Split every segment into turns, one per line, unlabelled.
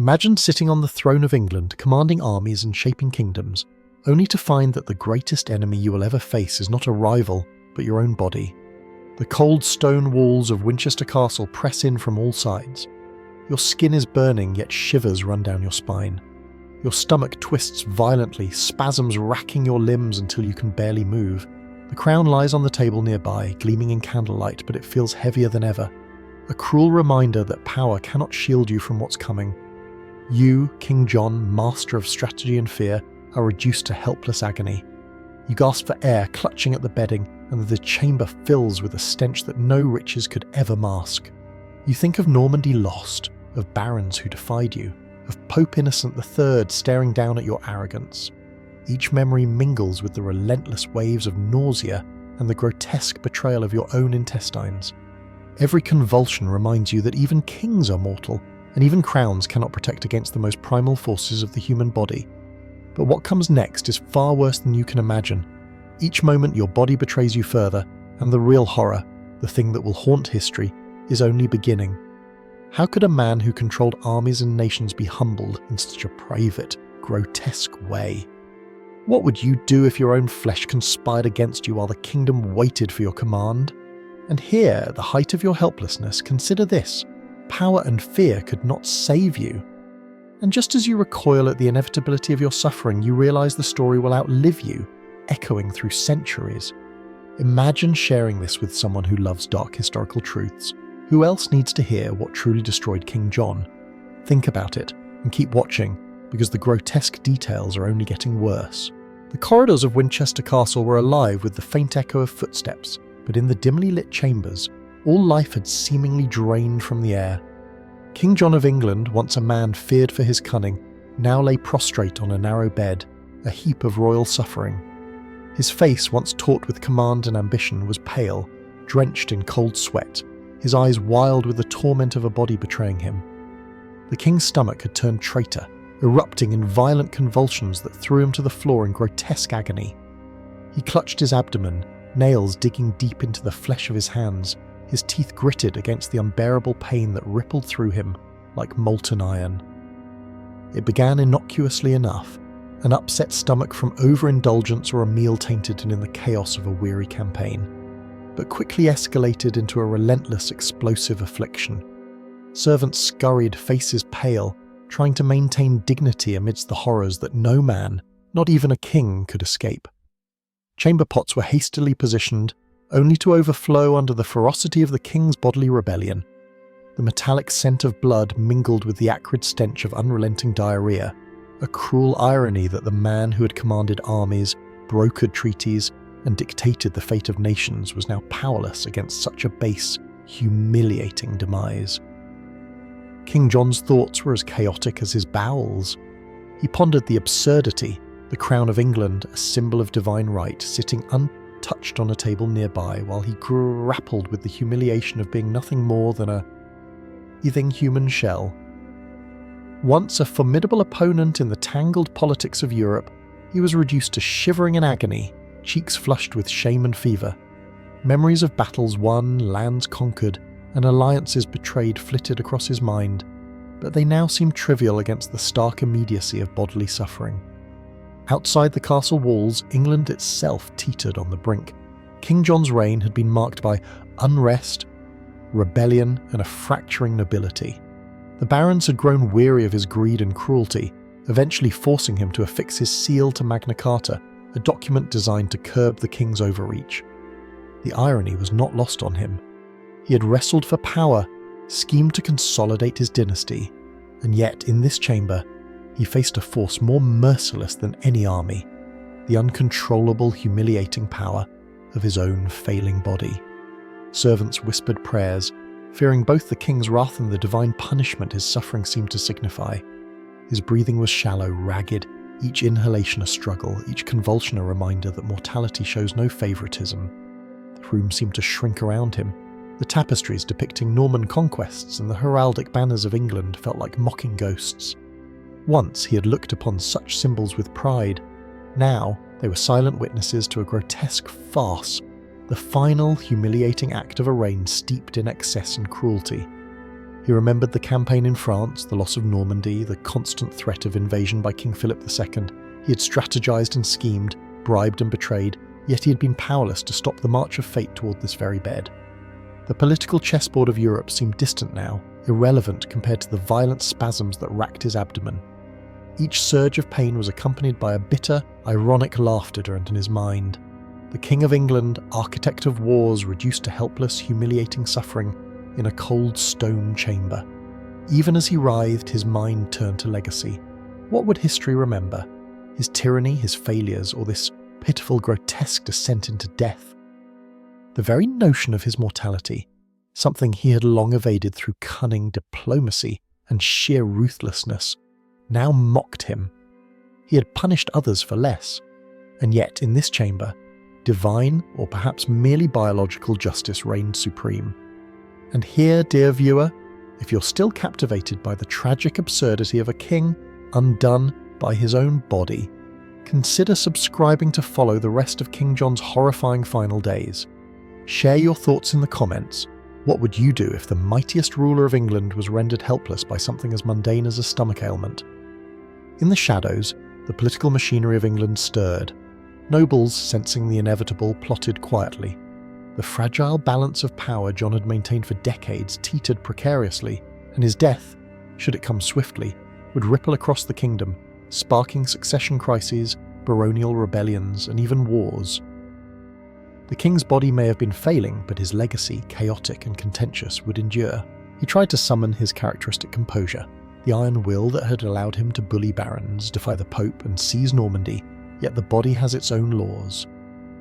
Imagine sitting on the throne of England, commanding armies and shaping kingdoms, only to find that the greatest enemy you will ever face is not a rival, but your own body. The cold stone walls of Winchester Castle press in from all sides. Your skin is burning, yet shivers run down your spine. Your stomach twists violently, spasms racking your limbs until you can barely move. The crown lies on the table nearby, gleaming in candlelight, but it feels heavier than ever. A cruel reminder that power cannot shield you from what's coming. You, King John, master of strategy and fear, are reduced to helpless agony. You gasp for air, clutching at the bedding, and the chamber fills with a stench that no riches could ever mask. You think of Normandy lost, of barons who defied you, of Pope Innocent III staring down at your arrogance. Each memory mingles with the relentless waves of nausea and the grotesque betrayal of your own intestines. Every convulsion reminds you that even kings are mortal, and even crowns cannot protect against the most primal forces of the human body. But what comes next is far worse than you can imagine. Each moment your body betrays you further, and the real horror, the thing that will haunt history, is only beginning. How could a man who controlled armies and nations be humbled in such a private, grotesque way? What would you do if your own flesh conspired against you while the kingdom waited for your command? And here, at the height of your helplessness, consider this: power and fear could not save you. And just as you recoil at the inevitability of your suffering, you realize the story will outlive you, echoing through centuries. Imagine sharing this with someone who loves dark historical truths. Who else needs to hear what truly destroyed King John? Think about it, and keep watching, because the grotesque details are only getting worse. The corridors of Winchester Castle were alive with the faint echo of footsteps, but in the dimly lit chambers, all life had seemingly drained from the air. King John of England, once a man feared for his cunning, now lay prostrate on a narrow bed, a heap of royal suffering. His face, once taut with command and ambition, was pale, drenched in cold sweat, his eyes wild with the torment of a body betraying him. The king's stomach had turned traitor, erupting in violent convulsions that threw him to the floor in grotesque agony. He clutched his abdomen, nails digging deep into the flesh of his hands, his teeth gritted against the unbearable pain that rippled through him like molten iron. It began innocuously enough, an upset stomach from overindulgence or a meal tainted in the chaos of a weary campaign, but quickly escalated into a relentless, explosive affliction. Servants scurried, faces pale, trying to maintain dignity amidst the horrors that no man, not even a king, could escape. Chamber pots were hastily positioned, only to overflow under the ferocity of the king's bodily rebellion. The metallic scent of blood mingled with the acrid stench of unrelenting diarrhea, a cruel irony that the man who had commanded armies, brokered treaties, and dictated the fate of nations was now powerless against such a base, humiliating demise. King John's thoughts were as chaotic as his bowels. He pondered the absurdity, the crown of England, a symbol of divine right, sitting untouched on a table nearby while he grappled with the humiliation of being nothing more than a writhing human shell. Once a formidable opponent in the tangled politics of Europe, he was reduced to shivering in agony, cheeks flushed with shame and fever. Memories of battles won, lands conquered, and alliances betrayed flitted across his mind, but they now seemed trivial against the stark immediacy of bodily suffering. Outside the castle walls, England itself teetered on the brink. King John's reign had been marked by unrest, rebellion, and a fracturing nobility. The barons had grown weary of his greed and cruelty, eventually forcing him to affix his seal to Magna Carta, a document designed to curb the king's overreach. The irony was not lost on him. He had wrestled for power, schemed to consolidate his dynasty, and yet in this chamber, he faced a force more merciless than any army, the uncontrollable, humiliating power of his own failing body. Servants whispered prayers, fearing both the king's wrath and the divine punishment his suffering seemed to signify. His breathing was shallow, ragged, each inhalation a struggle, each convulsion a reminder that mortality shows no favoritism. The room seemed to shrink around him. The tapestries depicting Norman conquests and the heraldic banners of England felt like mocking ghosts. Once he had looked upon such symbols with pride. Now they were silent witnesses to a grotesque farce, the final humiliating act of a reign steeped in excess and cruelty. He remembered the campaign in France, the loss of Normandy, the constant threat of invasion by King Philip II. He had strategized and schemed, bribed and betrayed, yet he had been powerless to stop the march of fate toward this very bed. The political chessboard of Europe seemed distant now, irrelevant compared to the violent spasms that racked his abdomen. Each surge of pain was accompanied by a bitter, ironic laughter in his mind. The King of England, architect of wars, reduced to helpless, humiliating suffering in a cold stone chamber. Even as he writhed, his mind turned to legacy. What would history remember? His tyranny, his failures, or this pitiful, grotesque descent into death? The very notion of his mortality, something he had long evaded through cunning diplomacy and sheer ruthlessness, now mocked him. He had punished others for less, and yet in this chamber, divine or perhaps merely biological justice reigned supreme. And here, dear viewer, if you're still captivated by the tragic absurdity of a king undone by his own body, consider subscribing to follow the rest of King John's horrifying final days. Share your thoughts in the comments. What would you do if the mightiest ruler of England was rendered helpless by something as mundane as a stomach ailment? In the shadows, the political machinery of England stirred. Nobles, sensing the inevitable, plotted quietly. The fragile balance of power John had maintained for decades teetered precariously, and his death, should it come swiftly, would ripple across the kingdom, sparking succession crises, baronial rebellions, and even wars. The king's body may have been failing, but his legacy, chaotic and contentious, would endure. He tried to summon his characteristic composure, the iron will that had allowed him to bully barons, defy the Pope, and seize Normandy, yet the body has its own laws.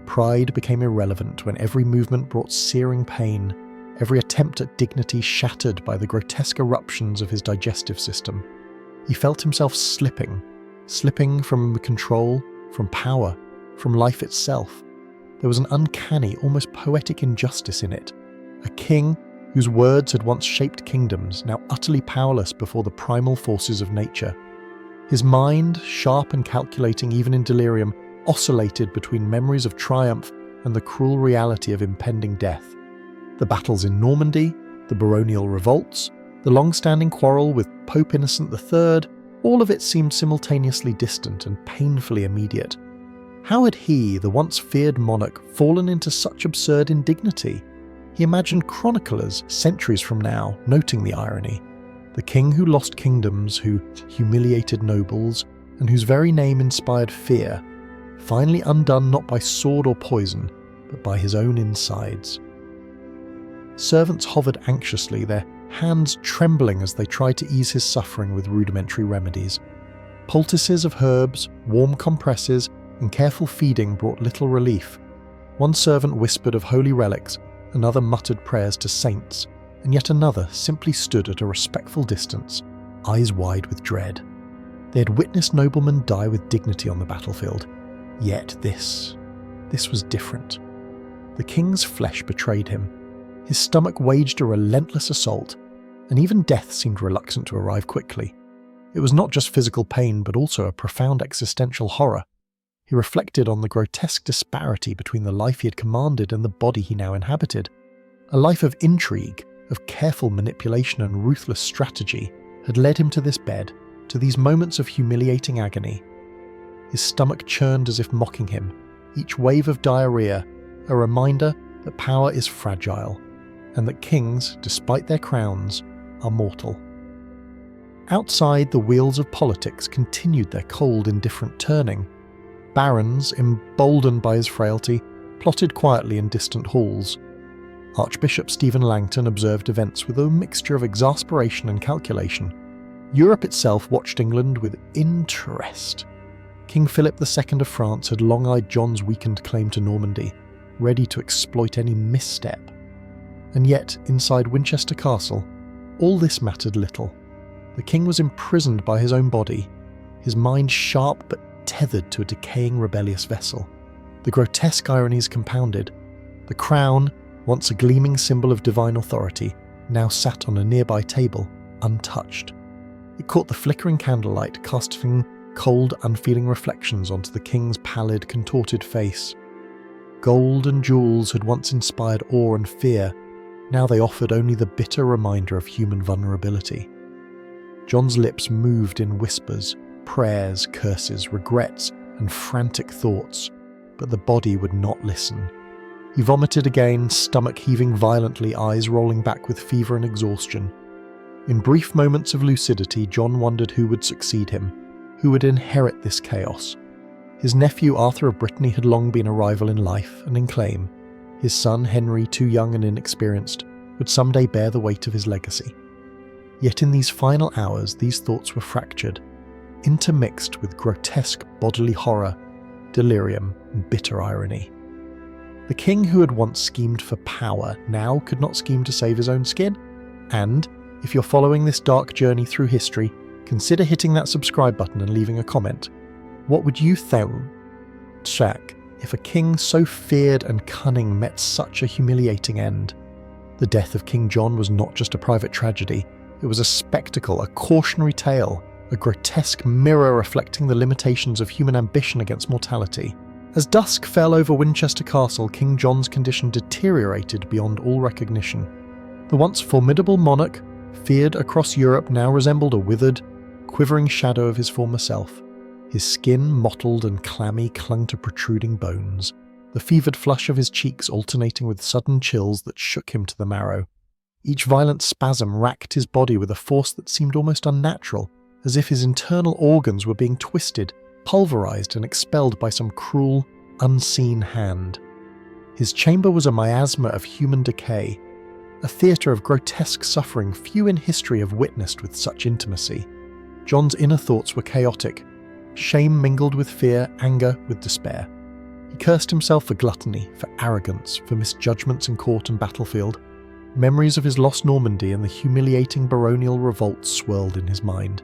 Pride became irrelevant when every movement brought searing pain, every attempt at dignity shattered by the grotesque eruptions of his digestive system. He felt himself slipping from control, from power, from life itself. There was an uncanny, almost poetic injustice in it. A king whose words had once shaped kingdoms, now utterly powerless before the primal forces of nature. His mind, sharp and calculating even in delirium, oscillated between memories of triumph and the cruel reality of impending death. The battles in Normandy, the baronial revolts, the long-standing quarrel with Pope Innocent III, all of it seemed simultaneously distant and painfully immediate. How had he, the once feared monarch, fallen into such absurd indignity? He imagined chroniclers, centuries from now, noting the irony. The king who lost kingdoms, who humiliated nobles, and whose very name inspired fear, finally undone not by sword or poison, but by his own insides. Servants hovered anxiously, their hands trembling as they tried to ease his suffering with rudimentary remedies. Poultices of herbs, warm compresses, and careful feeding brought little relief. One servant whispered of holy relics, another muttered prayers to saints, and yet another simply stood at a respectful distance, eyes wide with dread. They had witnessed noblemen die with dignity on the battlefield, yet this was different. The king's flesh betrayed him. His stomach waged a relentless assault, and even death seemed reluctant to arrive quickly. It was not just physical pain, but also a profound existential horror. He reflected on the grotesque disparity between the life he had commanded and the body he now inhabited. A life of intrigue, of careful manipulation and ruthless strategy had led him to this bed, to these moments of humiliating agony. His stomach churned as if mocking him, each wave of diarrhea a reminder that power is fragile, and that kings, despite their crowns, are mortal. Outside, the wheels of politics continued their cold, indifferent turning. Barons, emboldened by his frailty, plotted quietly in distant halls. Archbishop Stephen Langton observed events with a mixture of exasperation and calculation. Europe itself watched England with interest. King Philip II of France had long eyed John's weakened claim to Normandy, ready to exploit any misstep. And yet, inside Winchester Castle, all this mattered little. The king was imprisoned by his own body, his mind sharp but tethered to a decaying rebellious vessel. The grotesque ironies compounded. The crown, once a gleaming symbol of divine authority, now sat on a nearby table, untouched. It caught the flickering candlelight, casting cold, unfeeling reflections onto the king's pallid, contorted face. Gold and jewels had once inspired awe and fear. Now they offered only the bitter reminder of human vulnerability. John's lips moved in whispers, prayers, curses, regrets, and frantic thoughts, but the body would not listen. He vomited again, stomach heaving violently, eyes rolling back with fever and exhaustion. In brief moments of lucidity, John wondered who would succeed him, who would inherit this chaos. His nephew Arthur of Brittany had long been a rival in life and in claim. His son Henry, too young and inexperienced, would someday bear the weight of his legacy. Yet in these final hours, these thoughts were fractured, intermixed with grotesque bodily horror, delirium, and bitter irony. The king who had once schemed for power now could not scheme to save his own skin, and, if you're following this dark journey through history, consider hitting that subscribe button and leaving a comment. What would you think, Shaq, if a king so feared and cunning met such a humiliating end? The death of King John was not just a private tragedy, it was a spectacle, a cautionary tale, a grotesque mirror reflecting the limitations of human ambition against mortality. As dusk fell over Winchester Castle, King John's condition deteriorated beyond all recognition. The once formidable monarch, feared across Europe, now resembled a withered, quivering shadow of his former self. His skin, mottled and clammy, clung to protruding bones, the fevered flush of his cheeks alternating with sudden chills that shook him to the marrow. Each violent spasm racked his body with a force that seemed almost unnatural, as if his internal organs were being twisted, pulverized and expelled by some cruel, unseen hand. His chamber was a miasma of human decay, a theatre of grotesque suffering few in history have witnessed with such intimacy. John's inner thoughts were chaotic, shame mingled with fear, anger with despair. He cursed himself for gluttony, for arrogance, for misjudgments in court and battlefield. Memories of his lost Normandy and the humiliating baronial revolt swirled in his mind.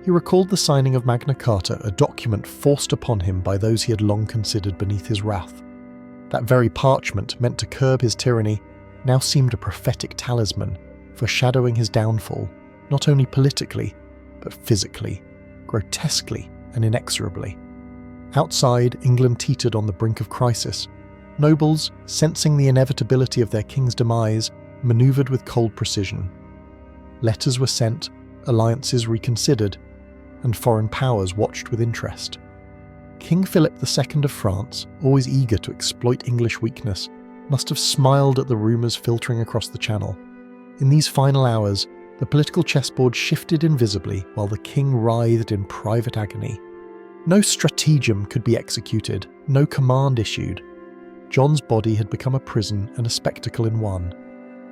He recalled the signing of Magna Carta, a document forced upon him by those he had long considered beneath his wrath. That very parchment, meant to curb his tyranny, now seemed a prophetic talisman, foreshadowing his downfall, not only politically, but physically, grotesquely and inexorably. Outside, England teetered on the brink of crisis. Nobles, sensing the inevitability of their king's demise, manoeuvred with cold precision. Letters were sent, alliances reconsidered, and foreign powers watched with interest. King Philip II of France, always eager to exploit English weakness, must have smiled at the rumours filtering across the Channel. In these final hours, the political chessboard shifted invisibly while the king writhed in private agony. No stratagem could be executed, no command issued. John's body had become a prison and a spectacle in one.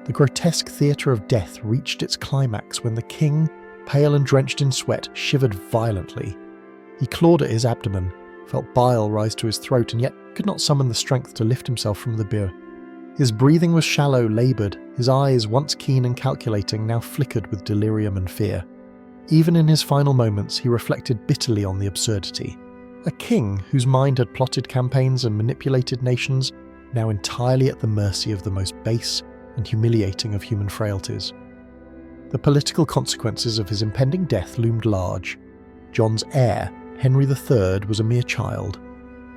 The grotesque theatre of death reached its climax when the king, pale and drenched in sweat, shivered violently. He clawed at his abdomen, felt bile rise to his throat, and yet could not summon the strength to lift himself from the bier. His breathing was shallow, laboured, his eyes, once keen and calculating, now flickered with delirium and fear. Even in his final moments, he reflected bitterly on the absurdity. A king whose mind had plotted campaigns and manipulated nations, now entirely at the mercy of the most base and humiliating of human frailties. The political consequences of his impending death loomed large. John's heir, Henry III, was a mere child.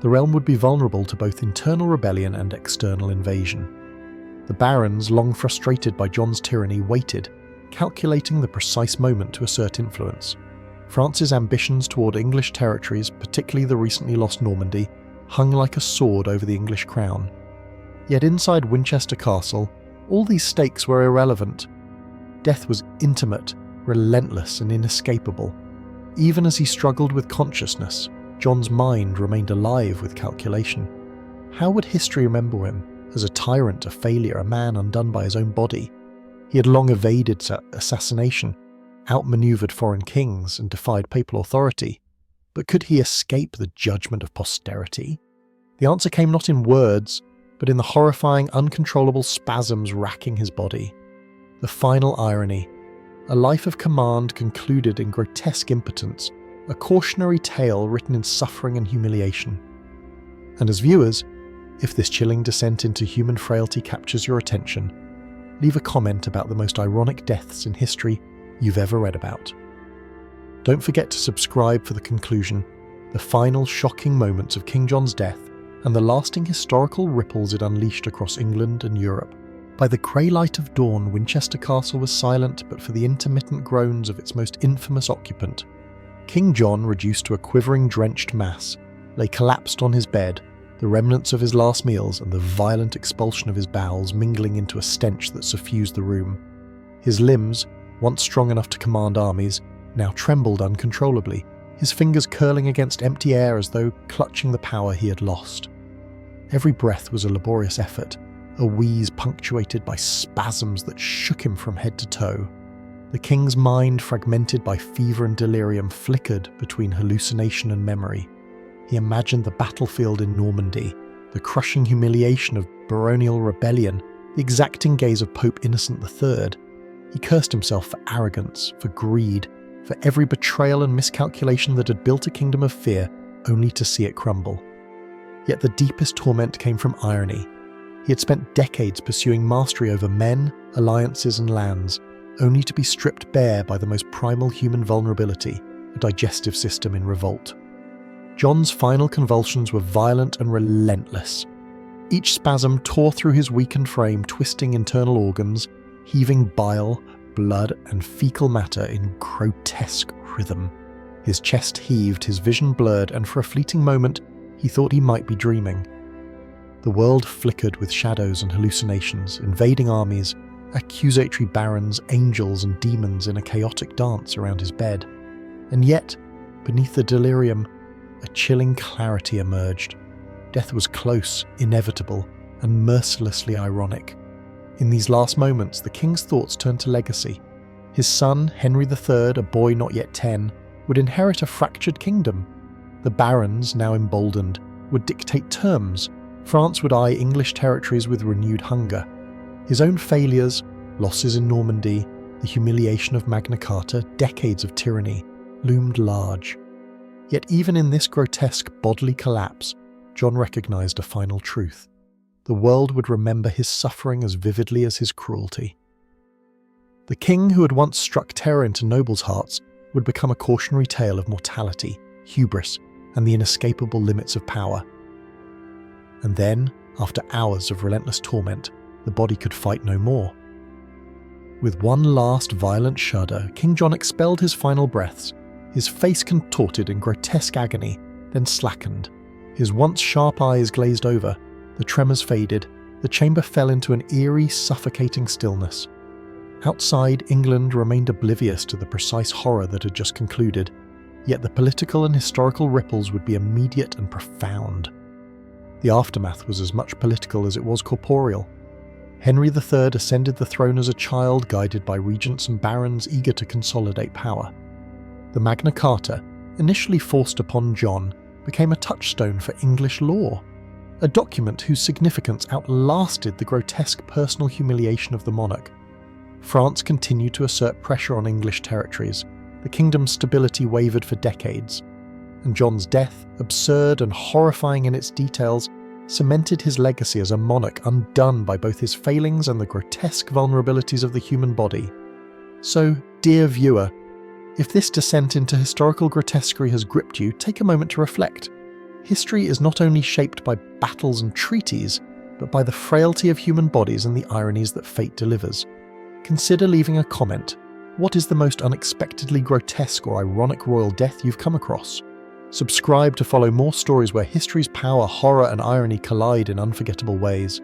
The realm would be vulnerable to both internal rebellion and external invasion. The barons, long frustrated by John's tyranny, waited, calculating the precise moment to assert influence. France's ambitions toward English territories, particularly the recently lost Normandy, hung like a sword over the English crown. Yet inside Winchester Castle, all these stakes were irrelevant. Death was intimate, relentless and inescapable. Even as he struggled with consciousness, John's mind remained alive with calculation. How would history remember him? As a tyrant, a failure, a man undone by his own body? He had long evaded assassination, outmaneuvered foreign kings and defied papal authority. But could he escape the judgment of posterity? The answer came not in words, but in the horrifying, uncontrollable spasms racking his body. The final irony. A life of command concluded in grotesque impotence, a cautionary tale written in suffering and humiliation. And as viewers, if this chilling descent into human frailty captures your attention, leave a comment about the most ironic deaths in history you've ever read about. Don't forget to subscribe for the conclusion, the final shocking moments of King John's death, and the lasting historical ripples it unleashed across England and Europe. By the grey light of dawn, Winchester Castle was silent but for the intermittent groans of its most infamous occupant. King John, reduced to a quivering, drenched mass, lay collapsed on his bed, the remnants of his last meals and the violent expulsion of his bowels mingling into a stench that suffused the room. His limbs, once strong enough to command armies, now trembled uncontrollably, his fingers curling against empty air as though clutching the power he had lost. Every breath was a laborious effort, a wheeze punctuated by spasms that shook him from head to toe. The king's mind, fragmented by fever and delirium, flickered between hallucination and memory. He imagined the battlefield in Normandy, the crushing humiliation of baronial rebellion, the exacting gaze of Pope Innocent III. He cursed himself for arrogance, for greed, for every betrayal and miscalculation that had built a kingdom of fear, only to see it crumble. Yet the deepest torment came from irony. He had spent decades pursuing mastery over men, alliances and lands, only to be stripped bare by the most primal human vulnerability, a digestive system in revolt. John's final convulsions were violent and relentless. Each spasm tore through his weakened frame, twisting internal organs, heaving bile, blood and fecal matter in grotesque rhythm. His chest heaved, his vision blurred, and for a fleeting moment he thought he might be dreaming. The world flickered with shadows and hallucinations, invading armies, accusatory barons, angels and demons in a chaotic dance around his bed. And yet, beneath the delirium, a chilling clarity emerged. Death was close, inevitable, and mercilessly ironic. In these last moments, the king's thoughts turned to legacy. His son, Henry III, a boy not yet 10, would inherit a fractured kingdom. The barons, now emboldened, would dictate terms. France would eye English territories with renewed hunger. His own failures, losses in Normandy, the humiliation of Magna Carta, decades of tyranny, loomed large. Yet even in this grotesque bodily collapse, John recognised a final truth. The world would remember his suffering as vividly as his cruelty. The king who had once struck terror into nobles' hearts would become a cautionary tale of mortality, hubris, and the inescapable limits of power. And then, after hours of relentless torment, the body could fight no more. With one last violent shudder, King John expelled his final breaths. His face contorted in grotesque agony, then slackened. His once sharp eyes glazed over, the tremors faded, the chamber fell into an eerie, suffocating stillness. Outside, England remained oblivious to the precise horror that had just concluded, yet the political and historical ripples would be immediate and profound. The aftermath was as much political as it was corporeal. Henry III ascended the throne as a child, guided by regents and barons eager to consolidate power. The Magna Carta, initially forced upon John, became a touchstone for English law, a document whose significance outlasted the grotesque personal humiliation of the monarch. France continued to assert pressure on English territories. The kingdom's stability wavered for decades, and John's death, absurd and horrifying in its details, cemented his legacy as a monarch undone by both his failings and the grotesque vulnerabilities of the human body. So, dear viewer, if this descent into historical grotesquerie has gripped you, take a moment to reflect. History is not only shaped by battles and treaties, but by the frailty of human bodies and the ironies that fate delivers. Consider leaving a comment. What is the most unexpectedly grotesque or ironic royal death you've come across? Subscribe to follow more stories where history's power, horror and irony collide in unforgettable ways.